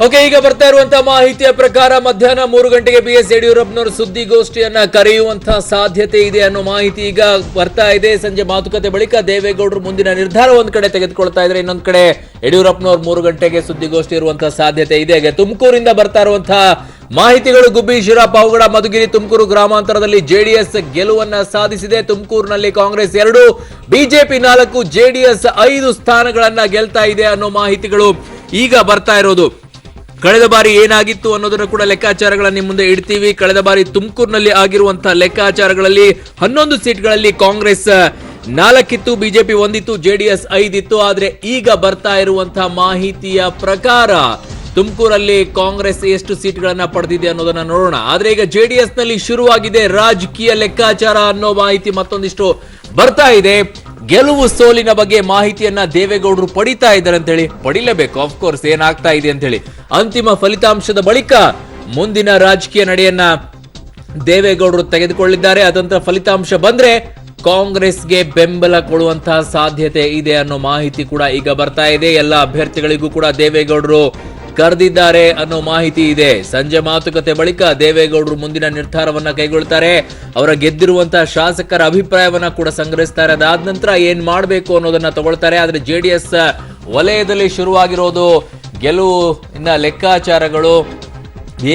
Okay, ಈಗ ಬರ್ತಾ ಇರುವಂತಹ ಮಾಹಿತಿಯ ಪ್ರಕಾರ ಮಧ್ಯಾಹ್ನ 3 ಗಂಟೆಗೆ BS ಯಡಿಯೂರಪ್ಪನವರು ಸುದ್ದಿಗೋಷ್ಠಿಯನ್ನ ಕರೆಯುವಂತಹ ಸಾಧ್ಯತೆ ಇದೆ ಅನ್ನೋ ಮಾಹಿತಿ ಈಗ ಬರ್ತಾ ಇದೆ. ಸಂಜೆ ಮಾತುಕತೆ ಬಳಿಕ ದೇವೇಗೌಡರು ಮುಂದಿನ ನಿರ್ಧಾರ ಒಂದ್ ಕಡೆ ತೆಗೆದುಕೊಳ್ತಾ ಇದ್ರೆ, ಇನ್ನೊಂದ್ ಕಡೆ ಯಡಿಯೂರಪ್ಪನವರು 3 ಗಂಟೆಗೆ ಸುದ್ದಿಗೋಷ್ಠಿ ಇರುವಂತಹ ಸಾಧ್ಯತೆ ಇದೆ. ತುಮಕೂರಿಂದ ಬರ್ತಾ ಇರುವಂತಹ ಮಾಹಿತಿಗಳು, ಗುಬ್ಬಿ, ಶಿರಾ, ಪಾವಗಡ, ಮಧುಗಿರಿ, ತುಮಕೂರು ಗ್ರಾಮಾಂತರದಲ್ಲಿ ಜೆಡಿಎಸ್ ಗೆಲುವನ್ನ ಸಾಧಿಸಿದೆ. ತುಮಕೂರಿನಲ್ಲಿ ಕಾಂಗ್ರೆಸ್ 2, ಬಿಜೆಪಿ 4, ಜೆಡಿಎಸ್ 5 ಸ್ಥಾನಗಳನ್ನ ಗೆಲ್ತಾ ಇದೆ ಅನ್ನೋ ಮಾಹಿತಿಗಳು ಈಗ ಬರ್ತಾ ಇರೋದು. ಕಳೆದ ಬಾರಿ ಏನಾಗಿತ್ತು ಅನ್ನೋದನ್ನು ಕೂಡ ಲೆಕ್ಕಾಚಾರಗಳನ್ನ ನಿಮ್ಮ ಮುಂದೆ ಇಡ್ತೀವಿ. ಕಳೆದ ಬಾರಿ ತುಮಕೂರಿನಲ್ಲಿ ಆಗಿರುವಂತಹ ಲೆಕ್ಕಾಚಾರಗಳಲ್ಲಿ 11 ಸೀಟ್ಗಳಲ್ಲಿ ಕಾಂಗ್ರೆಸ್ 4 ಇತ್ತು, ಬಿಜೆಪಿ 1 ಇತ್ತು, ಜೆಡಿಎಸ್ 5 ಇತ್ತು. ಆದ್ರೆ ಈಗ ಬರ್ತಾ ಇರುವಂತಹ ಮಾಹಿತಿಯ ಪ್ರಕಾರ ತುಮಕೂರಲ್ಲಿ ಕಾಂಗ್ರೆಸ್ ಎಷ್ಟು ಸೀಟ್ಗಳನ್ನ ಪಡೆದಿದೆ ಅನ್ನೋದನ್ನ ನೋಡೋಣ. ಆದ್ರೆ ಈಗ ಜೆಡಿಎಸ್ ನಲ್ಲಿ ಶುರುವಾಗಿದೆ ರಾಜಕೀಯ ಲೆಕ್ಕಾಚಾರ ಅನ್ನೋ ಮಾಹಿತಿ ಮತ್ತೊಂದಿಷ್ಟು ಬರ್ತಾ ಇದೆ. ಗೆಲುವು ಸೋಲಿನ ಬಗ್ಗೆ ಮಾಹಿತಿಯನ್ನ ದೇವೇಗೌಡರು ಪಡಿತಾ ಇದ್ದಾರೆ ಅಂತ ಹೇಳಿ, ಪಡಿಲೇಬೇಕು ಆಫ್ಕೋರ್ಸ್, ಏನಾಗ್ತಾ ಇದೆ ಅಂತ ಹೇಳಿ. ಅಂತಿಮ ಫಲಿತಾಂಶದ ಬಳಿಕ ಮುಂದಿನ ರಾಜಕೀಯ ನಡೆಯನ್ನ ದೇವೇಗೌಡರು ತೆಗೆದುಕೊಳ್ಳಿದ್ದಾರೆ. ಅದಂತರ ಫಲಿತಾಂಶ ಬಂದ್ರೆ ಕಾಂಗ್ರೆಸ್ಗೆ ಬೆಂಬಲ ಕೊಡುವಂತಹ ಸಾಧ್ಯತೆ ಇದೆ ಅನ್ನೋ ಮಾಹಿತಿ ಕೂಡ ಈಗ ಬರ್ತಾ ಇದೆ. ಎಲ್ಲ ಅಭ್ಯರ್ಥಿಗಳಿಗೂ ಕೂಡ ದೇವೇಗೌಡರು ಕರೆದಿದ್ದಾರೆ ಅನ್ನೋ ಮಾಹಿತಿ ಇದೆ. ಸಂಜೆ ಮಾತುಕತೆ ಬಳಿಕ ದೇವೇಗೌಡರು ಮುಂದಿನ ನಿರ್ಧಾರವನ್ನ ಕೈಗೊಳ್ತಾರೆ. ಅವರ ಗೆದ್ದಿರುವಂತಹ ಶಾಸಕರ ಅಭಿಪ್ರಾಯವನ್ನ ಕೂಡ ಸಂಗ್ರಹಿಸ್ತಾರೆ. ಅದಾದ ನಂತರ ಏನ್ ಮಾಡಬೇಕು ಅನ್ನೋದನ್ನ ತಗೊಳ್ತಾರೆ. ಆದ್ರೆ ಜೆಡಿಎಸ್ ವಲಯದಲ್ಲಿ ಶುರುವಾಗಿರೋದು ಗೆಲುವು ಇನ್ನ ಲೆಕ್ಕಾಚಾರಗಳು,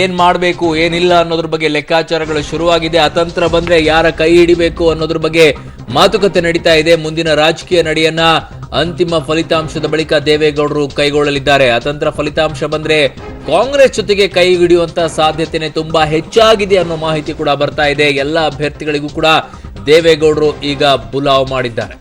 ಏನ್ ಮಾಡಬೇಕು ಏನಿಲ್ಲ ಅನ್ನೋದ್ರ ಬಗ್ಗೆ ಲೆಕ್ಕಾಚಾರಗಳು ಶುರುವಾಗಿದೆ. ಅತಂತ್ರ ಬಂದ್ರೆ ಯಾರ ಕೈ ಹಿಡಿಬೇಕು ಅನ್ನೋದ್ರ ಬಗ್ಗೆ ಮಾತುಕತೆ ನಡೀತಾ ಇದೆ. ಮುಂದಿನ ರಾಜಕೀಯ ನಡೆಯನ್ನ ಅಂತಿಮ ಫಲಿತಾಂಶದ ಬಳಿಕ ದೇವೇಗೌಡರು ಕೈಗೊಳ್ಳಲಿದ್ದಾರೆ. ಅತಂತ್ರ ಫಲಿತಾಂಶ ಬಂದ್ರೆ ಕಾಂಗ್ರೆಸ್ ಜೊತೆಗೆ ಕೈ ಹಿಡಿಯುವಂತಹ ಸಾಧ್ಯತೆನೆ ತುಂಬಾ ಹೆಚ್ಚಾಗಿದೆ ಅನ್ನೋ ಮಾಹಿತಿ ಕೂಡ ಬರ್ತಾ ಇದೆ. ಎಲ್ಲ ಅಭ್ಯರ್ಥಿಗಳಿಗೂ ಕೂಡ ದೇವೇಗೌಡರು ಈಗ ಬುಲಾವ್ ಮಾಡಿದ್ದಾರೆ.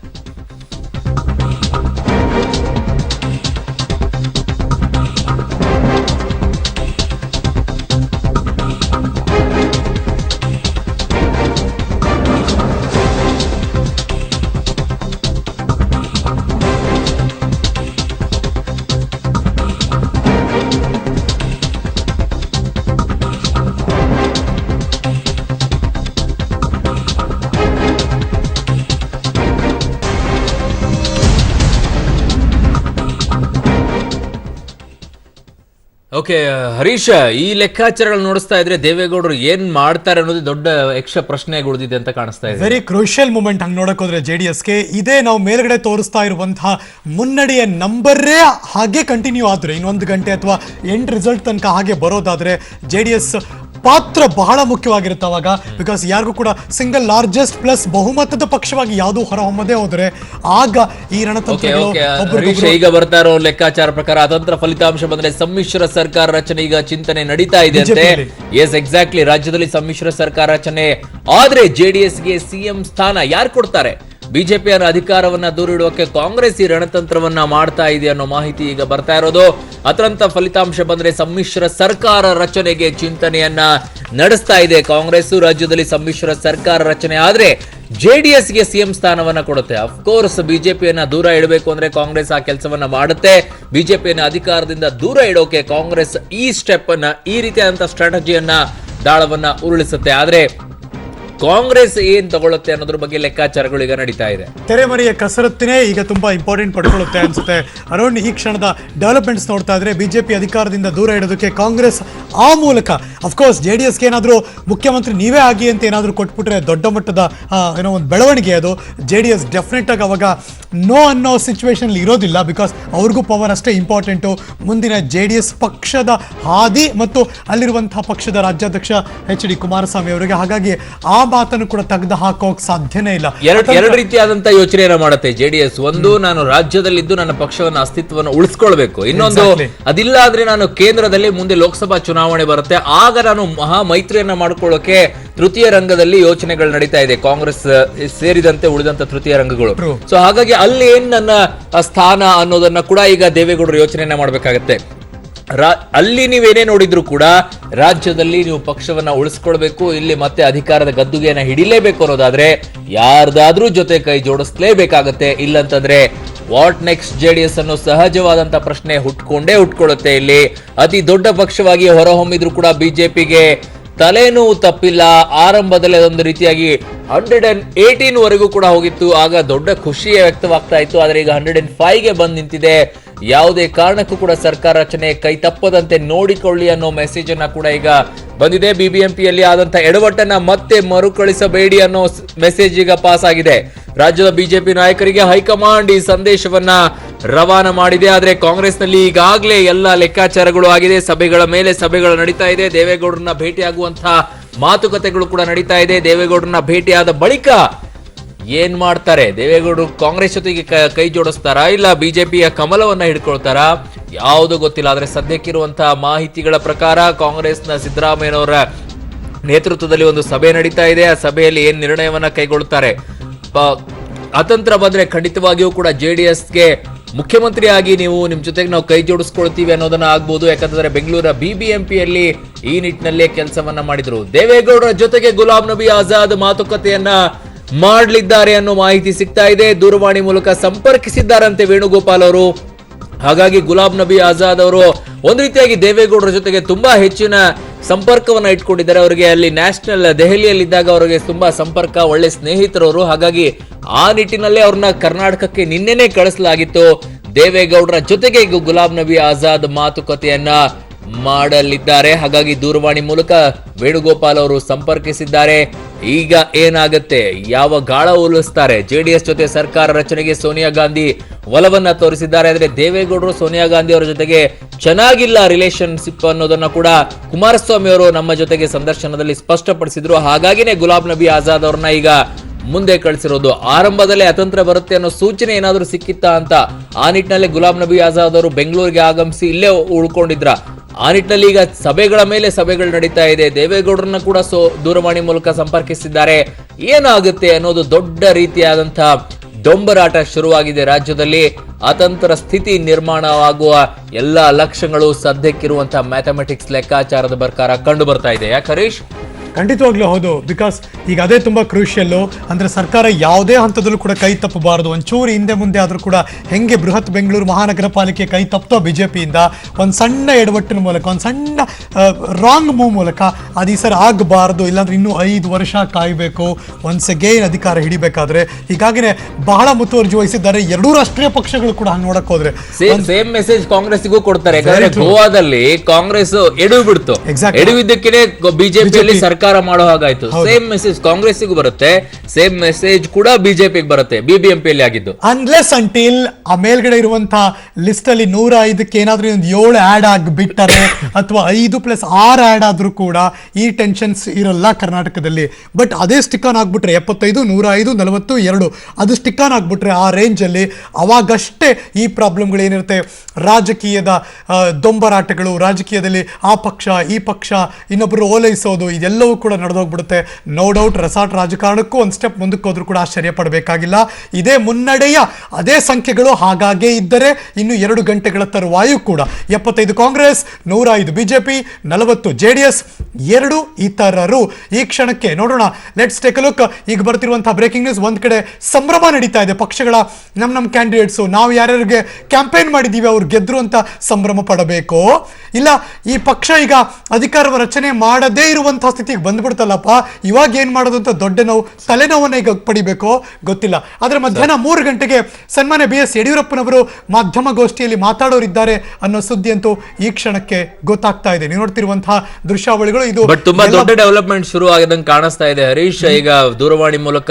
ಓಕೆ ಹರೀಶ್, ಈ ಲೆಕ್ಕಾಚಾರಗಳು ನೋಡಿಸ್ತಾ ಇದ್ರೆ ದೇವೇಗೌಡರು ಏನ್ ಮಾಡ್ತಾರೆ ಅನ್ನೋದು ದೊಡ್ಡ ಯಕ್ಷ ಪ್ರಶ್ನೆ ಉಳಿದಿದೆ ಅಂತ ಕಾಣಿಸ್ತಾ ಇದೆ. ವೆರಿ ಕ್ರೂಷಿಯಲ್ ಮೂಮೆಂಟ್ ಹಂಗೆ ನೋಡಕ್ ಹೋದ್ರೆ ಜೆಡಿಎಸ್ಗೆ ಇದೇ ನಾವು ಮೇಲ್ಗಡೆ ತೋರಿಸ್ತಾ ಇರುವಂತಹ ಮುನ್ನಡೆಯ ನಂಬರೇ ಹಾಗೆ ಕಂಟಿನ್ಯೂ ಆದ್ರೆ, ಇನ್ನೊಂದು ಗಂಟೆ ಅಥವಾ 8 ರಿಸಲ್ಟ್ ತನಕ ಹಾಗೆ ಬರೋದಾದ್ರೆ ಜೆಡಿಎಸ್ ಪಾತ್ರ ಬಹಳ ಮುಖ್ಯವಾಗಿರುತ್ತೆ ಅವಾಗ. ಬಿಕಾಸ್ ಯಾರಿಗೂ ಕೂಡ ಸಿಂಗಲ್ ಲಾರ್ಜೆಸ್ಟ್ ಪ್ಲಸ್ ಬಹುಮತದ ಪಕ್ಷವಾಗಿ ಯಾವುದು ಹೊರಹೊಮ್ಮದೇ ಹೋದ್ರೆ ಆಗ ಈ ರಣತಂತ್ರಗಳು. ಈಗ ಬರ್ತಾ ಇರೋ ಲೆಕ್ಕಾಚಾರ ಪ್ರಕಾರ ಅತಂತ್ರ ಫಲಿತಾಂಶ ಬಂದ್ರೆ ಸಮ್ಮಿಶ್ರ ಸರ್ಕಾರ ರಚನೆ ಈಗ ಚಿಂತನೆ ನಡೀತಾ ಇದೆ ಅಂತೆ. Yes, exactly. ರಾಜ್ಯದಲ್ಲಿ ಸಮ್ಮಿಶ್ರ ಸರ್ಕಾರ ರಚನೆ ಆದ್ರೆ ಜೆಡಿಎಸ್ಗೆ ಸಿಎಂ ಸ್ಥಾನ ಯಾರು ಕೊಡ್ತಾರೆ? ಬಿಜೆಪಿಯ ಅಧಿಕಾರವನ್ನ ದೂರಿಡುವಕ್ಕೆ ಕಾಂಗ್ರೆಸ್ ಈ ರಣತಂತ್ರವನ್ನ ಮಾಡ್ತಾ ಇದೆ ಅನ್ನೋ ಮಾಹಿತಿ ಈಗ ಬರ್ತಾ ಇರೋದು. ಅತಂತ್ರ ಫಲಿತಾಂಶ ಬಂದ್ರೆ ಸಮ್ಮಿಶ್ರ ಸರ್ಕಾರ ರಚನೆಗೆ ಚಿಂತನೆಯನ್ನ ನಡೆಸ್ತಾ ಇದೆ ಕಾಂಗ್ರೆಸ್. ರಾಜ್ಯದಲ್ಲಿ ಸಮ್ಮಿಶ್ರ ಸರ್ಕಾರ ರಚನೆ ಆದ್ರೆ ಜೆಡಿಎಸ್ಗೆ ಸಿಎಂ ಸ್ಥಾನವನ್ನ ಕೊಡುತ್ತೆ. ಅಫ್ಕೋರ್ಸ್ ಬಿಜೆಪಿಯನ್ನ ದೂರ ಇಡಬೇಕು ಅಂದ್ರೆ ಕಾಂಗ್ರೆಸ್ ಆ ಕೆಲಸವನ್ನ ಮಾಡುತ್ತೆ. ಬಿಜೆಪಿಯನ್ನ ಅಧಿಕಾರದಿಂದ ದೂರ ಇಡೋಕೆ ಕಾಂಗ್ರೆಸ್ ಈ ಸ್ಟೆಪ್ ಅನ್ನ, ಈ ರೀತಿಯಾದಂತಹ ಸ್ಟ್ರಾಟಜಿಯನ್ನ, ದಾಳವನ್ನ ಉರುಳಿಸುತ್ತೆ. ಆದ್ರೆ ಕಾಂಗ್ರೆಸ್ ಏನ್ ತಗೊಳುತ್ತೆ ಅನ್ನೋದ್ರ ಬಗ್ಗೆ ಲೆಕ್ಕಾಚಾರಗಳು ಈಗ ನಡೀತಾ ಇದೆ. ತೆರೆಮರೆಯ ಕಸರತ್ತಿನೇ ಈಗ ತುಂಬಾ ಇಂಪಾರ್ಟೆಂಟ್ ಪಡ್ಕೊಳ್ಳುತ್ತೆ ಅನ್ಸುತ್ತೆ. ಅರೌಂಡ್ ಈ ಕ್ಷಣದ ಡೆವಲಪ್ಮೆಂಟ್ಸ್ ನೋಡ್ತಾ ಇದ್ರೆ ಬಿಜೆಪಿ ಅಧಿಕಾರದಿಂದ ದೂರ ಇಡೋದಕ್ಕೆ ಕಾಂಗ್ರೆಸ್ ಆ ಮೂಲಕ, ಅಫ್ಕೋರ್ಸ್ ಜೆಡಿಎಸ್ಗೆ ಏನಾದರೂ ಮುಖ್ಯಮಂತ್ರಿ ನೀವೇ ಆಗಿ ಅಂತ ಏನಾದರೂ ಕೊಟ್ಬಿಟ್ರೆ ದೊಡ್ಡ ಮಟ್ಟದ ಏನೋ ಒಂದು ಬೆಳವಣಿಗೆ ಅದು. ಜೆಡಿಎಸ್ ಡೆಫಿನೆಟ್ ಆಗಿ ಅವಾಗ ನೋ ಅನ್ನೋ ಸಿಚುವೇಶನ್ ಇರೋದಿಲ್ಲ. ಬಿಕಾಸ್ ಅವ್ರಿಗೂ ಪವರ್ ಅಷ್ಟೇ ಇಂಪಾರ್ಟೆಂಟು. ಮುಂದಿನ ಜೆಡಿಎಸ್ ಪಕ್ಷದ ಹಾದಿ ಮತ್ತು ಅಲ್ಲಿರುವಂತಹ ಪಕ್ಷದ ರಾಜ್ಯಾಧ್ಯಕ್ಷ HD ಕುಮಾರಸ್ವಾಮಿ ಅವರಿಗೆ. ಹಾಗಾಗಿ ಆ ಮಾತನ್ನು ಕೂಡ ತೆಗೆದು ಹಾಕೋಕ್ ಸಾಧ್ಯನೇ ಇಲ್ಲ. ಎರಡು ರೀತಿಯಾದಂತಹ ಯೋಚನೆಯನ್ನ ಮಾಡುತ್ತೆ ಜೆಡಿಎಸ್. ಒಂದು, ನಾನು ರಾಜ್ಯದಲ್ಲಿದ್ದು ನನ್ನ ಪಕ್ಷವನ್ನ ಅಸ್ತಿತ್ವವನ್ನು ಉಳಿಸ್ಕೊಳ್ಬೇಕು. ಇನ್ನೊಂದು, ಅದಿಲ್ಲ ಅಂದ್ರೆ ನಾನು ಕೇಂದ್ರದಲ್ಲಿ ಮುಂದೆ ಲೋಕಸಭಾ ಚುನಾವಣೆ ಬರುತ್ತೆ, ಆಗ ನಾನು ಮಹಾ ಮೈತ್ರಿಯನ್ನ ಮಾಡ್ಕೊಳ್ಳೋಕೆ ತೃತೀಯ ರಂಗದಲ್ಲಿ ಯೋಚನೆಗಳು ನಡೀತಾ ಇದೆ, ಕಾಂಗ್ರೆಸ್ ಸೇರಿದಂತೆ ಉಳಿದಂತ ತೃತೀಯ ರಂಗಗಳು. ಸೊ ಹಾಗಾಗಿ ಅಲ್ಲಿ ಏನ್ ನನ್ನ ಸ್ಥಾನ ಅನ್ನೋದನ್ನ ಕೂಡ ಈಗ ದೇವೇಗೌಡರು ಯೋಚನೆಯನ್ನ ಮಾಡ್ಬೇಕಾಗತ್ತೆ. ಅಲ್ಲಿ ನೀವೇನೇ ನೋಡಿದ್ರು ಕೂಡ ರಾಜ್ಯದಲ್ಲಿ ನೀವು ಪಕ್ಷವನ್ನ ಉಳಿಸ್ಕೊಳ್ಬೇಕು, ಇಲ್ಲಿ ಮತ್ತೆ ಅಧಿಕಾರದ ಗದ್ದುಗೆಯನ್ನ ಹಿಡಿಲೇಬೇಕು ಅನ್ನೋದಾದ್ರೆ ಯಾರ್ದಾದ್ರೂ ಜೊತೆ ಕೈ ಜೋಡಿಸ್ಲೇಬೇಕಾಗತ್ತೆ. ಇಲ್ಲಂತಂದ್ರೆ ವಾಟ್ ನೆಕ್ಸ್ಟ್ ಜೆಡಿಎಸ್ ಅನ್ನೋ ಸಹಜವಾದಂತ ಪ್ರಶ್ನೆ ಹುಟ್ಕೊಳ್ಳುತ್ತೆ. ಇಲ್ಲಿ ಅತಿ ದೊಡ್ಡ ಪಕ್ಷವಾಗಿ ಹೊರಹೊಮ್ಮಿದ್ರು ಕೂಡ ಬಿಜೆಪಿಗೆ ತಲೆನೋವು ತಪ್ಪಿಲ್ಲ. ಆರಂಭದಲ್ಲಿ ಅದೊಂದು ರೀತಿಯಾಗಿ 118 ವರೆಗೂ ಕೂಡ ಹೋಗಿತ್ತು, ಆಗ ದೊಡ್ಡ ಖುಷಿ ವ್ಯಕ್ತವಾಗ್ತಾ ಇತ್ತು. ಆದ್ರೆ ಈಗ 105ಗೆ ಬಂದು ನಿಂತಿದೆ. ಯಾವುದೇ ಕಾರಣಕ್ಕೂ ಕೂಡ ಸರ್ಕಾರ ರಚನೆ ಕೈ ತಪ್ಪದಂತೆ ನೋಡಿಕೊಳ್ಳಿ ಅನ್ನೋ ಮೆಸೇಜ್ ಅನ್ನ ಕೂಡ ಈಗ ಬಂದಿದೆ. ಬಿಬಿಎಂಪಿಯಲ್ಲಿ ಆದಂತ ಎಡವಟ್ಟನ್ನ ಮತ್ತೆ ಮರುಕಳಿಸಬೇಡಿ ಅನ್ನೋ ಮೆಸೇಜ್ ಈಗ ಪಾಸ್ ಆಗಿದೆ. ರಾಜ್ಯದ ಬಿಜೆಪಿ ನಾಯಕರಿಗೆ ಹೈಕಮಾಂಡ್ ಈ ಸಂದೇಶವನ್ನ ರವಾನಾ ಮಾಡಿದೆ. ಆದ್ರೆ ಕಾಂಗ್ರೆಸ್ನಲ್ಲಿ ಈಗಾಗಲೇ ಎಲ್ಲ ಲೆಕ್ಕಾಚಾರಗಳು ಆಗಿದೆ. ಸಭೆಗಳ ಮೇಲೆ ಸಭೆಗಳು ನಡೀತಾ ಇದೆ. ದೇವೇಗೌಡರನ್ನ ಭೇಟಿಯಾಗುವಂತಹ ಮಾತುಕತೆಗಳು ಕೂಡ ನಡೀತಾ ಇದೆ. ದೇವೇಗೌಡರನ್ನ ಭೇಟಿಯಾದ ಬಳಿಕ ಏನ್ ಮಾಡ್ತಾರೆ? ದೇವೇಗೌಡರು ಕಾಂಗ್ರೆಸ್ ಜೊತೆಗೆ ಕೈ ಜೋಡಿಸ್ತಾರಾ, ಇಲ್ಲ ಬಿಜೆಪಿಯ ಕಮಲವನ್ನ ಹಿಡ್ಕೊಳ್ತಾರಾ? ಯಾವುದು ಗೊತ್ತಿಲ್ಲ. ಆದ್ರೆ ಸದ್ಯಕ್ಕಿರುವಂತಹ ಮಾಹಿತಿಗಳ ಪ್ರಕಾರ ಕಾಂಗ್ರೆಸ್ನ ಸಿದ್ದರಾಮಯ್ಯನವರ ನೇತೃತ್ವದಲ್ಲಿ ಒಂದು ಸಭೆ ನಡೀತಾ ಇದೆ. ಆ ಸಭೆಯಲ್ಲಿ ಏನ್ ನಿರ್ಣಯವನ್ನ ಕೈಗೊಳ್ಳುತ್ತಾರೆ? ಅತಂತ್ರ ಬಂದ್ರೆ ಖಂಡಿತವಾಗಿಯೂ ಕೂಡ ಜೆಡಿಎಸ್ಗೆ ಮುಖ್ಯಮಂತ್ರಿ ಆಗಿ ನಿಮ್ ಜೊತೆಗೆ ನಾವು ಕೈ ಜೋಡಿಸ್ಕೊಳ್ತೀವಿ ಅನ್ನೋದನ್ನ ಆಗ್ಬಹುದು. ಯಾಕಂತಂದ್ರೆ ಬೆಂಗಳೂರ ಬಿಬಿಎಂಪಿಯಲ್ಲಿ ಈ ನಿಟ್ಟಿನಲ್ಲೇ ಕೆಲಸವನ್ನ ಮಾಡಿದ್ರು. ದೇವೇಗೌಡರ ಜೊತೆಗೆ ಗುಲಾಂ ನಬಿ ಆಜಾದ್ ಮಾತುಕತೆಯನ್ನ ಮಾಡಲಿದ್ದಾರೆ ಅನ್ನೋ ಮಾಹಿತಿ ಸಿಗ್ತಾ ಇದೆ. ದೂರವಾಣಿ ಮೂಲಕ ಸಂಪರ್ಕಿಸಿದ್ದಾರಂತೆ ವೇಣುಗೋಪಾಲ್ ಅವರು. ಹಾಗಾಗಿ ಗುಲಾಂ ನಬಿ ಆಜಾದ್ ಅವರು ಒಂದ್ ರೀತಿಯಾಗಿ ದೇವೇಗೌಡರ ಜೊತೆಗೆ ತುಂಬಾ ಹೆಚ್ಚಿನ ಸಂಪರ್ಕವನ್ನ ಇಟ್ಕೊಂಡಿದ್ದಾರೆ. ಅವರಿಗೆ ಅಲ್ಲಿ ನ್ಯಾಷನಲ್ ದೆಹಲಿಯಲ್ಲಿದ್ದಾಗ ಅವರಿಗೆ ತುಂಬಾ ಸಂಪರ್ಕ, ಒಳ್ಳೆ ಸ್ನೇಹಿತರವರು. ಹಾಗಾಗಿ ಆ ನಿಟ್ಟಿನಲ್ಲೇ ಅವ್ರನ್ನ ಕರ್ನಾಟಕಕ್ಕೆ ನಿನ್ನೆನೆ ಕಳಿಸಲಾಗಿತ್ತು. ದೇವೇಗೌಡರ ಜೊತೆಗೆ ಗುಲಾಂ ನಬಿ ಆಜಾದ್ ಮಾತುಕತೆಯನ್ನ ಮಾಡಲಿದ್ದಾರೆ. ಹಾಗಾಗಿ ದೂರವಾಣಿ ಮೂಲಕ ವೇಣುಗೋಪಾಲ್ ಅವರು ಸಂಪರ್ಕಿಸಿದ್ದಾರೆ. ಈಗ ಏನಾಗುತ್ತೆ, ಯಾವ ಗಾಳ ಉಲಿಸ್ತಾರೆ? ಜೆಡಿಎಸ್ ಜೊತೆ ಸರ್ಕಾರ ರಚನೆಗೆ ಸೋನಿಯಾ ಗಾಂಧಿ ಒಲವನ್ನ ತೋರಿಸಿದ್ದಾರೆ. ಆದ್ರೆ ದೇವೇಗೌಡರು ಸೋನಿಯಾ ಗಾಂಧಿ ಅವರ ಜೊತೆಗೆ ಚೆನ್ನಾಗಿಲ್ಲ ರಿಲೇಶನ್ಶಿಪ್ ಅನ್ನೋದನ್ನ ಕೂಡ ಕುಮಾರಸ್ವಾಮಿ ಅವರು ನಮ್ಮ ಜೊತೆಗೆ ಸಂದರ್ಶನದಲ್ಲಿ ಸ್ಪಷ್ಟಪಡಿಸಿದ್ರು. ಹಾಗಾಗಿನೇ ಗುಲಾಂ ನಬಿ ಆಜಾದ್ ಅವ್ರನ್ನ ಈಗ ಮುಂದೆ ಕಳಿಸಿರೋದು. ಆರಂಭದಲ್ಲೇ ಅತಂತ್ರ ಬರುತ್ತೆ ಅನ್ನೋ ಸೂಚನೆ ಏನಾದ್ರೂ ಸಿಕ್ಕಿತ್ತಾ ಅಂತ ಆ ನಿಟ್ಟಿನಲ್ಲಿ ಗುಲಾಂ ನಬಿ ಆಜಾದ್ ಅವರು ಬೆಂಗಳೂರಿಗೆ ಆಗಮಿಸಿ ಇಲ್ಲೇ ಉಳ್ಕೊಂಡಿದ್ರ. ಆ ನಿಟ್ಟಿನಲ್ಲಿ ಈಗ ಸಭೆಗಳ ಮೇಲೆ ಸಭೆಗಳು ನಡೀತಾ ಇದೆ. ದೇವೇಗೌಡರನ್ನ ಕೂಡ ದೂರವಾಣಿ ಮೂಲಕ ಸಂಪರ್ಕಿಸಿದ್ದಾರೆ. ಏನಾಗುತ್ತೆ ಅನ್ನೋದು ದೊಡ್ಡ ರೀತಿಯಾದಂತಹ ಡೊಂಬರಾಟ ಶುರುವಾಗಿದೆ. ರಾಜ್ಯದಲ್ಲಿ ಅತಂತ್ರ ಸ್ಥಿತಿ ನಿರ್ಮಾಣವಾಗುವ ಎಲ್ಲ ಲಕ್ಷಣಗಳು ಸದ್ಯಕ್ಕಿರುವಂತಹ ಮ್ಯಾಥಮೆಟಿಕ್ಸ್ ಲೆಕ್ಕಾಚಾರದ ಪ್ರಕಾರ ಕಂಡು ಬರ್ತಾ ಇದೆ. ಯಾಕೆ ಹರೀಶ್? ಖಂಡಿತವಾಗ್ಲೂ ಹೌದು. ಬಿಕಾಸ್ ಈಗ ಅದೇ ತುಂಬ ಕ್ರೂಷಿಯಲ್ಲು. ಅಂದರೆ ಸರ್ಕಾರ ಯಾವುದೇ ಹಂತದಲ್ಲೂ ಕೂಡ ಕೈ ತಪ್ಪಬಾರದು. ಒಂಚೂರು ಹಿಂದೆ ಮುಂದೆ ಆದರೂ ಕೂಡ ಹೆಂಗೆ ಬೃಹತ್ ಬೆಂಗಳೂರು ಮಹಾನಗರ ಪಾಲಿಕೆ ಕೈ ತಪ್ಪೋ ಬಿಜೆಪಿಯಿಂದ ಒಂದು ಸಣ್ಣ ಎಡವಟ್ಟಿನ ಮೂಲಕ, ಒಂದು ಸಣ್ಣ ರಾಂಗ್ ಮೂವ್ ಮೂಲಕ ಅದು ಈ ಸರ್ ಆಗಬಾರ್ದು. ಇಲ್ಲಾಂದ್ರೆ ಇನ್ನೂ 5 ವರ್ಷ ಕಾಯಬೇಕು ಒನ್ಸ್ ಅಗೇನ್ ಅಧಿಕಾರ ಹಿಡಿಬೇಕಾದ್ರೆ. ಹೀಗಾಗಿನೇ ಬಹಳ ಮುತುವರ್ಜಿ ವಹಿಸಿದ್ದಾರೆ ಎರಡೂ ರಾಷ್ಟ್ರೀಯ ಪಕ್ಷಗಳು ಕೂಡ. ಹಂಗೆ ನೋಡಕ್ ಹೋದ್ರೆ ಸೇಮ್ ಮೆಸೇಜ್ ಕಾಂಗ್ರೆಸ್ಗೂ ಕೊಡ್ತಾರೆ. ಯಾಕಂದ್ರೆ ಗೋವಾದಲ್ಲಿ ಕಾಂಗ್ರೆಸ್ ಎಡವಿ ಬಿಡ್ತು. ಎಡವಿದ್ದಕ್ಕೆ ಬಿಜೆಪಿಯಲ್ಲಿ ಸರ್ಕಾರ ಮಾಡೋ ಹಾಗಾಯ್ತು. ಸೇಮ್ ಮೆಸೇಜ್ ಕಾಂಗ್ರೆಸ್ಗೂ ಬರುತ್ತೆ, ಸೇಮ್ ಮೆಸೇಜ್ ಕೂಡ ಬಿಜೆಪಿಗೆ ಬರುತ್ತೆ. ಬಿಬಿಎಂಪಿಯಲ್ಲಿ ಆಗಿದ್ದು ಅನ್ಲೆಸ್ ಅಂಟಿಲ್ ಆ ಮೇಲ್ಗಡೆ ಇರುವಂತಹ ಲಿಸ್ಟ್ ಅಲ್ಲಿ 105ಕ್ಕೆ ಏನಾದ್ರೂ ಒಂದು 7 ಆಡ್ ಆಗಿಬಿಟ್ಟರೆ ಅಥವಾ 5+6 ಆಡ್ ಆದ್ರೂ ಕೂಡ ಈ ಟೆನ್ಷನ್ಸ್ ಇರಲ್ಲ ಕರ್ನಾಟಕದಲ್ಲಿ. ಬಟ್ ಅದೇ ಸ್ಟಿಕ್ ಆನ್ ಆಗ್ಬಿಟ್ರೆ 75, 105, 42 ಅದು ಸ್ಟಿಕ್ ಆನ್ ಆಗ್ಬಿಟ್ರೆ ಆ ರೇಂಜ್ ಅಲ್ಲಿ ಅವಾಗಷ್ಟೇ ಈ ಪ್ರಾಬ್ಲಮ್ಗಳು ಏನಿರುತ್ತೆ, ರಾಜಕೀಯದ ದೊಂಬರಾಟಗಳು, ರಾಜಕೀಯದಲ್ಲಿ ಆ ಪಕ್ಷ ಈ ಪಕ್ಷ ಇನ್ನೊಬ್ಬರು ಓಲೈಸೋದು, ಇದೆಲ್ಲವೂ ಕೂಡ ನಡೆದೋಗ್ಬಿಡುತ್ತೆ. ನೋ ಡೌಟ್ ರೆಸಾರ್ಟ್ ರಾಜಕಾರಣಕ್ಕೂ ಒಂದು ಸ್ಟೆಪ್ ಮುಂದಕ್ಕೆ ಹೋದ್ರೂ ಕೂಡ ಆಶ್ಚರ್ಯ ಪಡಬೇಕಾಗಿಲ್ಲ. ಇದೇ ಮುನ್ನಡೆಯ ಅದೇ ಸಂಖ್ಯೆಗಳು ಹಾಗಾಗೇ ಇದ್ದರೆ ಇನ್ನು 2 ಗಂಟೆಗಳ ತರುವಾಯೂ ಕೂಡ 75 ಕಾಂಗ್ರೆಸ್, 105 ಬಿಜೆಪಿ, 40 ಜೆಡಿಎಸ್, 2 ಇತರರು. ಈ ಕ್ಷಣಕ್ಕೆ ನೋಡೋಣ. Let's take a look. ಈಗ ಬರ್ತಿರುವಂತಹ ಬ್ರೇಕಿಂಗ್ ನ್ಯೂಸ್. ಒಂದ್ ಕಡೆ ಸಂಭ್ರಮ ನಡೀತಾ ಇದೆ. ಪಕ್ಷಗಳ ನಮ್ಮ ಕ್ಯಾಂಡಿಡೇಟ್ಸು, ನಾವು ಯಾರ್ಯಾರಿಗೆ ಕ್ಯಾಂಪೇನ್ ಮಾಡಿದ್ದೀವಿ ಅವ್ರು ಗೆದ್ರು ಅಂತ ಸಂಭ್ರಮ ಪಡಬೇಕು, ಇಲ್ಲ ಈ ಪಕ್ಷ ಈಗ ಅಧಿಕಾರದ ರಚನೆ ಮಾಡದೇ ಇರುವಂತಹ ಸ್ಥಿತಿಗೆ ಬಂದ್ಬಿಡ್ತಲ್ಲಪ್ಪ, ಇವಾಗ ಏನ್ ಮಾಡೋದು ಅಂತ ದೊಡ್ಡ ತಲೆನೋವನ್ನ ಈಗ ಪಡಿಬೇಕು ಗೊತ್ತಿಲ್ಲ. ಆದ್ರೆ ಮಧ್ಯಾಹ್ನ 3 ಗಂಟೆಗೆ ಸನ್ಮಾನ್ಯ BS ಯಡಿಯೂರಪ್ಪನವರು ಮಾಧ್ಯಮಗೋಷ್ಠಿಯಲ್ಲಿ ಮಾತಾಡೋರಿದ್ದಾರೆ ಅನ್ನೋ ಸುದ್ದಿ ಅಂತೂ ಈ ಕ್ಷಣಕ್ಕೆ ಗೊತ್ತಾಗ್ತಾ ಇದೆ. ನೀವು ನೋಡ್ತಿರುವಂತಹ ದೃಶ್ಯಾವಳಿಗಳು ಇದು ತುಂಬಾ ದೊಡ್ಡ ಡೆವಲಪ್ಮೆಂಟ್ ಶುರು ಆಗದಂಗೆ ಕಾಣಿಸ್ತಾ ಇದೆ ಹರೀಶ್. ಈಗ ದೂರವಾಣಿ ಮೂಲಕ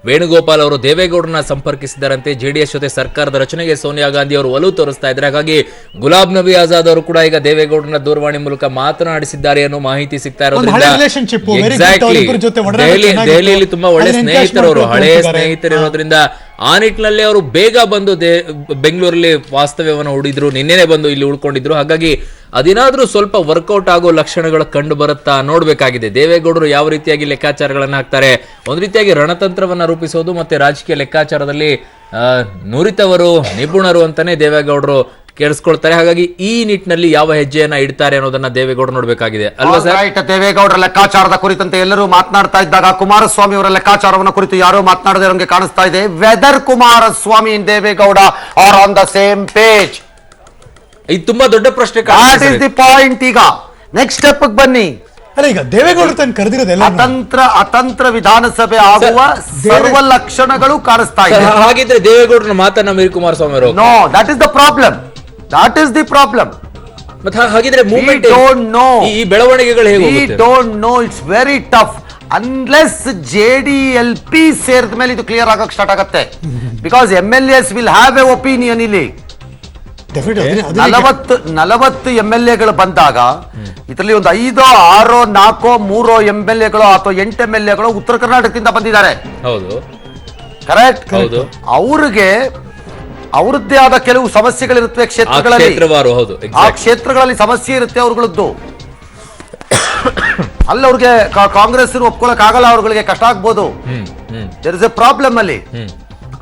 ವೇಣುಗೋಪಾಲ್ ಅವರು ದೇವೇಗೌಡರನ್ನ ಸಂಪರ್ಕಿಸಿದ್ದಾರಂತೆ. ಜೆಡಿಎಸ್ ಜೊತೆ ಸರ್ಕಾರದ ರಚನೆಗೆ ಸೋನಿಯಾ ಗಾಂಧಿ ಅವರು ಒಲವು ತೋರಿಸ್ತಾ ಇದ್ದಾರೆ. ಹಾಗಾಗಿ ಗುಲಾಂ ನಬಿ ಆಜಾದ್ ಅವರು ಕೂಡ ಈಗ ದೇವೇಗೌಡರನ್ನ ದೂರವಾಣಿ ಮೂಲಕ ಮಾತನಾಡಿಸಿದ್ದಾರೆ ಅನ್ನೋ ಮಾಹಿತಿ ಸಿಗ್ತಾ ಇರೋದ್ರಿಂದ ದೆಹಲಿಯಲ್ಲಿ ತುಂಬಾ ಒಳ್ಳೆ ಸ್ನೇಹಿತರು, ಅವರು ಹಳೆಯ ಸ್ನೇಹಿತರಿರೋದ್ರಿಂದ ಆ ನಿಟ್ಟಿನಲ್ಲಿ ಅವರು ಬೇಗ ಬಂದು ಬೆಂಗಳೂರಲ್ಲಿ ವಾಸ್ತವ್ಯವನ್ನು ಹೂಡಿದ್ರು. ನಿನ್ನೆನೆ ಬಂದು ಇಲ್ಲಿ ಉಳ್ಕೊಂಡಿದ್ರು. ಹಾಗಾಗಿ ಅದೇನಾದ್ರೂ ಸ್ವಲ್ಪ ವರ್ಕೌಟ್ ಆಗೋ ಲಕ್ಷಣಗಳು ಕಂಡು ಬರುತ್ತಾ ನೋಡ್ಬೇಕಾಗಿದೆ. ದೇವೇಗೌಡರು ಯಾವ ರೀತಿಯಾಗಿ ಲೆಕ್ಕಾಚಾರಗಳನ್ನ ಹಾಕ್ತಾರೆ, ಒಂದ್ ರೀತಿಯಾಗಿ ರಣತಂತ್ರವನ್ನ ರೂಪಿಸೋದು ಮತ್ತೆ ರಾಜಕೀಯ ಲೆಕ್ಕಾಚಾರದಲ್ಲಿ ನುರಿತವರು, ನಿಪುಣರು ಅಂತಾನೆ ದೇವೇಗೌಡರು ಕೇಳಿಸ್ಕೊಳ್ತಾರೆ. ಹಾಗಾಗಿ ಈ ನಿಟ್ಟಿನಲ್ಲಿ ಯಾವ ಹೆಜ್ಜೆಯನ್ನ ಇಡ್ತಾರೆ ಅನ್ನೋದನ್ನ ದೇವೇಗೌಡರು ನೋಡ್ಬೇಕಾಗಿದೆ ಅಲ್ವಾ ಸರ್? ದೇವೇಗೌಡರ ಲೆಕ್ಕಾಚಾರದ ಕುರಿತಂತೆ ಎಲ್ಲರೂ ಮಾತನಾಡ್ತಾ ಇದ್ದಾಗ ಕುಮಾರಸ್ವಾಮಿ ಅವರ ಲೆಕ್ಕಾಚಾರವನ್ನು ಕುರಿತು ಯಾರೋ ಮಾತನಾಡದೇ ಇರೋಂಗೆ ಕಾಣಿಸ್ತಾ ಇದೆ. Whether Kumaraswamy and Deve Gowda are on the same page, ಇದು ತುಂಬಾ ದೊಡ್ಡ ಪ್ರಶ್ನೆ. ಪಾಯಿಂಟ್. ಈಗ ನೆಕ್ಸ್ಟ್ ಸ್ಟೆಪ್ ಬನ್ನಿ. ಅಲ್ಲ, ಈಗ ದೇವೇಗೌಡರು ತನ್ನ ಕರೆದಿರೋದೆಲ್ಲ ಅತಂತ್ರ ವಿಧಾನಸಭೆ ಆಗುವ ಸರ್ವ ಲಕ್ಷಣಗಳು ಕಾಣಿಸ್ತಾ ಇದೆ. ಹಾಗಿದ್ರೆ ದೇವೇಗೌಡರ ಮಾತನ್ನ ಮೀರಿ ಕುಮಾರಸ್ವಾಮಿ ಅವರು no, that is the problem. That is the problem. ಮತ್ತೆ ಹಾಗಿದ್ರೆ ಮೂವ್ಮೆಂಟ್ ಈ ಬೆಳವಣಿಗೆಗಳು ಹೇಗೆ we don't know, it's very tough unless JDLP ಸೇರಿದ ಮೇಲೆ ಇದು ಕ್ಲಿಯರ್ ಆಗಕ್ಕೆ ಸ್ಟಾರ್ಟ್ ಆಗುತ್ತೆ. Because MLAs will have a opinion. ಇಲ್ಲಿ 40 MLAಗಳು ಬಂದಾಗ ಇದರಲ್ಲಿ ಒಂದು 5, 6, 4, 3 MLAಗಳು ಅಥವಾ 8 MLAಗಳು ಉತ್ತರ ಕರ್ನಾಟಕದಿಂದ ಬಂದಿದ್ದಾರೆ. ಹೌದು, ಕರೆಕ್ಟ್. ಅವ್ರಿಗೆ ಅವರದ್ದೇ ಆದ ಕೆಲವು ಸಮಸ್ಯೆಗಳಿರುತ್ತವೆ ಕ್ಷೇತ್ರಗಳಲ್ಲಿ. ಆ ಕ್ಷೇತ್ರಗಳಲ್ಲಿ ಸಮಸ್ಯೆ ಇರುತ್ತೆ ಅವ್ರಗಳದ್ದು. ಅಲ್ಲಿ ಅವ್ರಿಗೆ ಕಾಂಗ್ರೆಸ್ ಒಪ್ಕೊಳಕ್ ಆಗಲ್ಲ, ಅವ್ರಗಳಿಗೆ ಕಷ್ಟ ಆಗ್ಬೋದು. ದೇರ್ ಇಸ್ ಎ ಪ್ರಾಬ್ಲಮ್ ಅಲ್ಲಿ.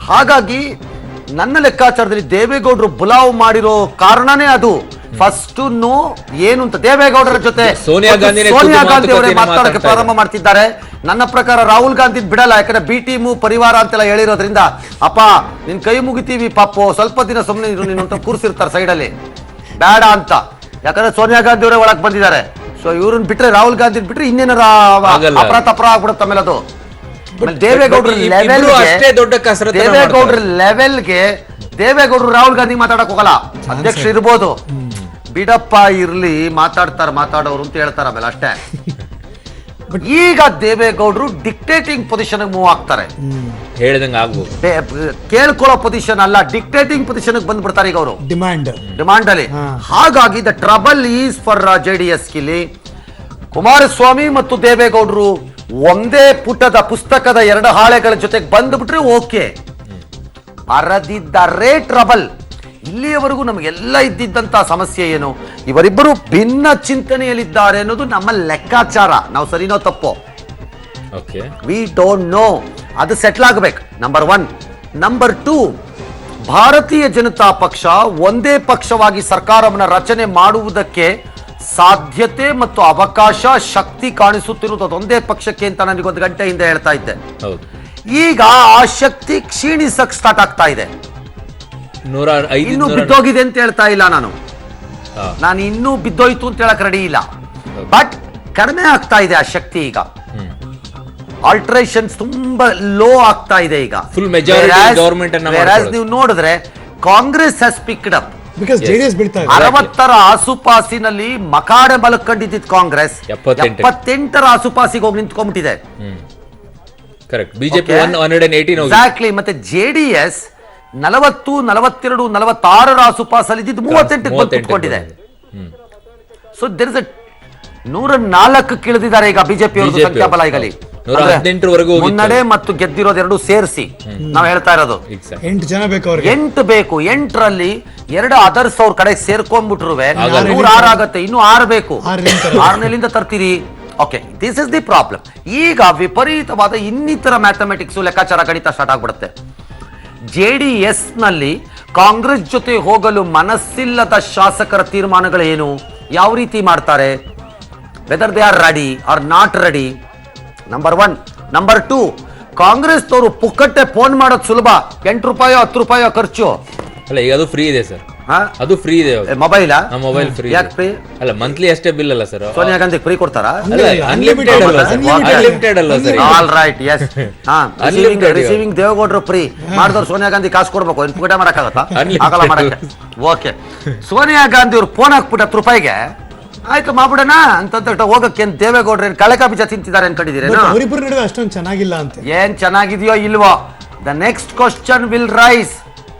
ಹಾಗಾಗಿ ನನ್ನ ಲೆಕ್ಕಾಚಾರದಲ್ಲಿ ದೇವೇಗೌಡರು ಬುಲಾವ್ ಮಾಡಿರೋ ಕಾರಣನೇ ಅದು. ಫಸ್ಟ್ ಏನು ಅಂತ ದೇವೇಗೌಡರ ಜೊತೆ ಸೋನಿಯಾ ಗಾಂಧಿ ಅವರೇ ಮಾತಾಡಕ್ಕೆ ಪ್ರಾರಂಭ ಮಾಡ್ತಿದ್ದಾರೆ. ನನ್ನ ಪ್ರಕಾರ ರಾಹುಲ್ ಗಾಂಧಿ ಬಿಡಲ್ಲ, ಯಾಕಂದ್ರೆ ಬಿ ಟೀಮು ಪರಿವಾರ ಅಂತೆಲ್ಲ ಹೇಳಿರೋದ್ರಿಂದ ಅಪ್ಪ ನಿನ್ ಕೈ ಮುಗಿತೀವಿ ಪಾಪು, ಸ್ವಲ್ಪ ದಿನ ಸುಮ್ಮನೆ ಇರು ನೀನು ಅಂತ ಕೂರಿಸಿರ್ತಾರೆ ಸೈಡಲ್ಲಿ, ಬೇಡ ಅಂತ. ಯಾಕಂದ್ರೆ ಸೋನಿಯಾ ಗಾಂಧಿ ಅವರೇ ಒಳಗೆ ಬಂದಿದ್ದಾರೆ. ಸೊ ಇವ್ರನ್ನ ಬಿಟ್ರೆ, ರಾಹುಲ್ ಗಾಂಧಿ ಬಿಟ್ರೆ ಇನ್ನೇನಾರ ಅಪರಾಧ ಆಗ್ಬಿಡುತ್ತೆ ಆಮೇಲೆ ಅದು. ದೇವೇಗೌಡರ ಲೆವೆಲ್ಗೆ ದೇವೇಗೌಡರು ರಾಹುಲ್ ಗಾಂಧಿ ಮಾತಾಡಕ್ ಹೋಗಲ್ಲ. ಅಧ್ಯಕ್ಷ ಇರ್ಬೋದು, ಬಿಡಪ್ಪ ಇರ್ಲಿ ಮಾತಾಡೋರು ಅಂತ ಹೇಳ್ತಾರೆ ಆಮೇಲೆ ಅಷ್ಟೇ. ಈಗ ದೇವೇಗೌಡರು ಡಿಕ್ಟೇಟಿಂಗ್ ಪೊಸಿಷನ್ ಮೂವ್ ಆಗ್ತಾರೆ. ಹೇಳಿದಂಗೆ ಆಗ್ಬೋದು, ಕೇಳ್ಕೊಳ್ಳೋ ಪೊಸಿಷನ್ ಅಲ್ಲ, ಡಿಕ್ಟೇಟಿಂಗ್ ಪೊಸಿಷನ್ ಬಂದ್ಬಿಡ್ತಾರೆ ಈಗ ಅವರು ಡಿಮಾಂಡ್ ಅಲ್ಲಿ. ಹಾಗಾಗಿ the trouble is for JDS ಕಿಲಿ. ಕುಮಾರಸ್ವಾಮಿ ಮತ್ತು ದೇವೇಗೌಡರು ಒಂದೇ ಪುಟದ ಪುಸ್ತಕದ 2 ಹಾಳೆಗಳ ಜೊತೆಗೆ ಬಂದ್ಬಿಟ್ರೆ ಓಕೆ, ಬರದಿದ್ದರೆ ಟ್ರಬಲ್. ಇಲ್ಲಿಯವರೆಗೂ ನಮಗೆಲ್ಲ ಇದ್ದಿದ್ದಂತ ಸಮಸ್ಯೆ ಏನು, ಇವರಿಬ್ಬರು ಭಿನ್ನ ಚಿಂತನೆಯಲ್ಲಿದ್ದಾರೆ ಅನ್ನೋದು ನಮ್ಮ ಲೆಕ್ಕಾಚಾರ. ನಾವು ಸರಿನೋ ತಪ್ಪೋ ವಿ ಡೋಂಟ್ ನೋ. ಅದು ಸೆಟ್ಲ್ ಆಗಬೇಕು, ನಂಬರ್ 1. ನಂಬರ್ 2, ಭಾರತೀಯ ಜನತಾ ಪಕ್ಷ ಒಂದೇ ಪಕ್ಷವಾಗಿ ಸರ್ಕಾರವನ್ನು ರಚನೆ ಮಾಡುವುದಕ್ಕೆ ಸಾಧ್ಯತೆ ಮತ್ತು ಅವಕಾಶ, ಶಕ್ತಿ ಕಾಣಿಸುತ್ತಿರುವುದು ಅದೊಂದೇ ಪಕ್ಷಕ್ಕೆ ಅಂತ ನನಗೊಂದು ಗಂಟೆ ಹಿಂದೆ ಹೇಳ್ತಾ ಇದ್ದೆ. ಈಗ ಆ ಶಕ್ತಿ ಕ್ಷೀಣಿಸಕ್ ಸ್ಟಾರ್ಟ್ ಆಗ್ತಾ ಇದೆ. ಇನ್ನು ಬಿದ್ದೋಗಿದೆ ಅಂತ ಹೇಳ್ತಾ ಇಲ್ಲ ನಾನು ಇನ್ನೂ ಬಿದ್ದೋಯ್ತು ಅಂತ ಹೇಳಕ್ ರೆಡಿ ಇಲ್ಲ. ಬಟ್ ಕಡಿಮೆ ಆಗ್ತಾ ಇದೆ ಆ ಶಕ್ತಿ. ಈಗ ಆಲ್ಟ್ರೇಷನ್ಸ್ ತುಂಬಾ ಲೋ ಆಗ್ತಾ ಇದೆ ಈಗ. ನೀವು ನೋಡಿದ್ರೆ ಕಾಂಗ್ರೆಸ್ ಹ್ಯಾಸ್ ಪಿಕ್ಡ್ ಅಪ್. 60ರ ಆಸುಪಾಸಿನಲ್ಲಿ ಮಕಾಡೆ ಮಲಕೊಂಡಿದ್ದ ಕಾಂಗ್ರೆಸ್ 78ರ ಆಸುಪಾಸಿಗೆ ಹೋಗಿ ನಿಂತ್ಕೊಂಡ್ಬಿಟ್ಟಿದೆ. ಎಕ್ಸಾಕ್ಟ್ಲಿ. ಮತ್ತೆ JDS 40, 42, 46ರ ಆಸುಪಾಸಲ್ಲಿ ಇದ್ದಿದ್ದು 38ಕ್ಕೆ ನಿಂತ್ಕೊಂಡಿದೆ. ಸೊ ದೇರ್ ಇಸ್ 104 ಇಳಿದಿದ್ದಾರೆ ಈಗ ಬಿಜೆಪಿ ಅವರು ಸಂಖ್ಯಾಬಲ. ಈಗಲಿ ಮುನ್ನಡೆ ಮತ್ತು ಗೆದ್ದಿರೋದು 2 ಸೇರಿಸಿ ನಾವು ಹೇಳ್ತಾ ಇರೋದು 8 ಜನ ಬೇಕು. 8 ಬೇಕು. 8ರಲ್ಲಿ 2 ಅದರ್ಸ್ ಅವ್ರ ಕಡೆ ಸೇರ್ಕೊಂಡ್ಬಿಟ್ರುವೆ 106 ಆಗತ್ತೆ. ಇನ್ನು 6 ಬೇಕು. 6ನೆಲ್ಲಿಂದ ತರ್ತೀರಿ. Okay, this is the problem. ಈಗ ವಿಪರೀತವಾದ ಇನ್ನಿತರ ಮ್ಯಾಥಮೆಟಿಕ್ಸ್, ಲೆಕ್ಕಾಚಾರ, ಗಣಿತ ಸ್ಟಾರ್ಟ್ ಆಗ್ಬಿಡುತ್ತೆ. JDS ನಲ್ಲಿ ಕಾಂಗ್ರೆಸ್ ಜೊತೆ ಹೋಗಲು ಮನಸ್ಸಿಲ್ಲದ ಶಾಸಕರ ತೀರ್ಮಾನಗಳು ಏನು, ಯಾವ ರೀತಿ ಮಾಡ್ತಾರೆ, whether they are ready or not ready. Number 1. Number 2, ಕಾಂಗ್ರೆಸ್ನವರು ಪುಕ್ಕಟ್ಟೆ ಫೋನ್ ಮಾಡೋದು ಸುಲಭ. 8 ರೂಪಾಯೋ 10 ರೂಪಾಯೋ ಖರ್ಚು ಅಲ್ಲ. ಈಗ ಅದು ಫ್ರೀ ಇದೆ ಸರ್, ಅದು ಫ್ರೀ ಇದೆ. Mobile free. ಯಾಕೆ ಫ್ರೀ ಅಲ್ಲ? ಮಂತ್ಲಿ ಅಷ್ಟೇ ಬಿಲ್ ಅಲ್ಲ ಸರ್. ಸೋನಿಯಾ ಗಾಂಧಿ ಫ್ರೀ ಕೊಡ್ತಾರಾ? ಅನ್ಲಿಮಿಟೆಡ್ ಅಲ್ಲ sir. All right, yes. Receiving ದೇವೇಗೌಡರು ಫ್ರೀ ಮಾಡಿದವ್ರು ಸೋನಿಯಾ ಗಾಂಧಿ ಕಾಸು ಕೊಡ್ಬೇಕು. ಪುಕ್ಕಟೆ ಮಾಡಕ್ಕಾಗತ್ತಾ? ಆಗಲ್ಲ ಮಾಡಕ್ಕೆ. ಓಕೆ, ಸೋನಿಯಾ ಗಾಂಧಿ ಅವ್ರು ಫೋನ್ ಹಾಕ್ಬಿಟ್ಟು 10 ರೂಪಾಯಿಗೆ ಆಯ್ತು ಮಾಡ್ಬಿಡೋಣ ಅಂತ ಹೋಗಕ್ಕೆ ದೇವೇಗೌಡ್ರ ಕಳಕ ಬೀಜ ತಿಂತಿದ್ದಾರೆ ಅನ್ಕೊಂಡಿದ್ದೀರಿ. ಅಷ್ಟೊಂದು ಚೆನ್ನಾಗಿಲ್ಲ ಅಂತ. ಏನ್ ಚೆನ್ನಾಗಿದೆಯೋ ಇಲ್ವೋ, the next question will rise.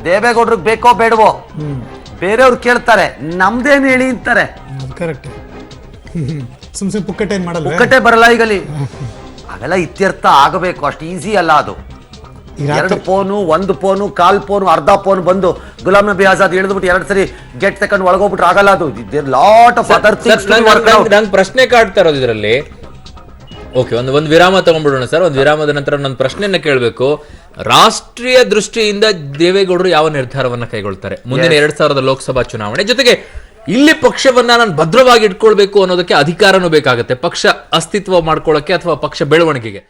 ದೇವೇಗೌಡ್ರಿಗೆ ಬೇಕೋ ಬೇಡವೋ, ಬೇರೆಯವ್ರು ಕೇಳ್ತಾರೆ, ನಮ್ದೇನ್ ಹೇಳಿ ಅಂತಾರೆ. ಕರೆಕ್ಟ್. ಸುಮ್ನೆ ಪುಕ್ಕಟೆ ಬರಲ್ಲ ಈಗಲಿ. ಅವೆಲ್ಲ ಇತ್ಯರ್ಥ ಆಗಬೇಕು, ಅಷ್ಟು ಈಸಿ ಅಲ್ಲ ಅದು. 2 ಫೋನು, 1 ಫೋನು, 1/4 ಫೋನು, ಅರ್ಧ ಫೋನ್ ಬಂದು ಗುಲಾಮ್ ನಬಿ ಆಜಾದ್ ಇಳಿದ್ಬಿಟ್ಟು 2 ಸರಿ ಗೆಟ್ ತಕೊಂಡು ಒಳಗೋಗ್ಬಿಟ್ರೆ ಆಗಲ್ಲ ಅದು. Lot of other things. ನಂಗೆ ಪ್ರಶ್ನೆ ಕಾಡ್ತಾ ಇರೋದು ಇದರಲ್ಲಿ. ಓಕೆ, ಒಂದು ವಿರಾಮ ತಗೊಂಡ್ಬಿಡೋಣ ಸರ್. ಒಂದು ವಿರಾಮದ ನಂತರ ನನ್ನ ಪ್ರಶ್ನೆಯನ್ನ ಕೇಳಬೇಕು. ರಾಷ್ಟ್ರೀಯ ದೃಷ್ಟಿಯಿಂದ ದೇವೇಗೌಡರು ಯಾವ ನಿರ್ಧಾರವನ್ನ ಕೈಗೊಳ್ತಾರೆ ಮುಂದಿನ 2000 ಲೋಕಸಭಾ ಚುನಾವಣೆ? ಜೊತೆಗೆ ಇಲ್ಲಿ ಪಕ್ಷವನ್ನ ನಾನು ಭದ್ರವಾಗಿ ಇಟ್ಕೊಳ್ಬೇಕು ಅನ್ನೋದಕ್ಕೆ ಅಧಿಕಾರನೂ ಬೇಕಾಗುತ್ತೆ, ಪಕ್ಷ ಅಸ್ತಿತ್ವ ಮಾಡ್ಕೊಳ್ಳೋಕೆ ಅಥವಾ ಪಕ್ಷ ಬೆಳವಣಿಗೆಗೆ.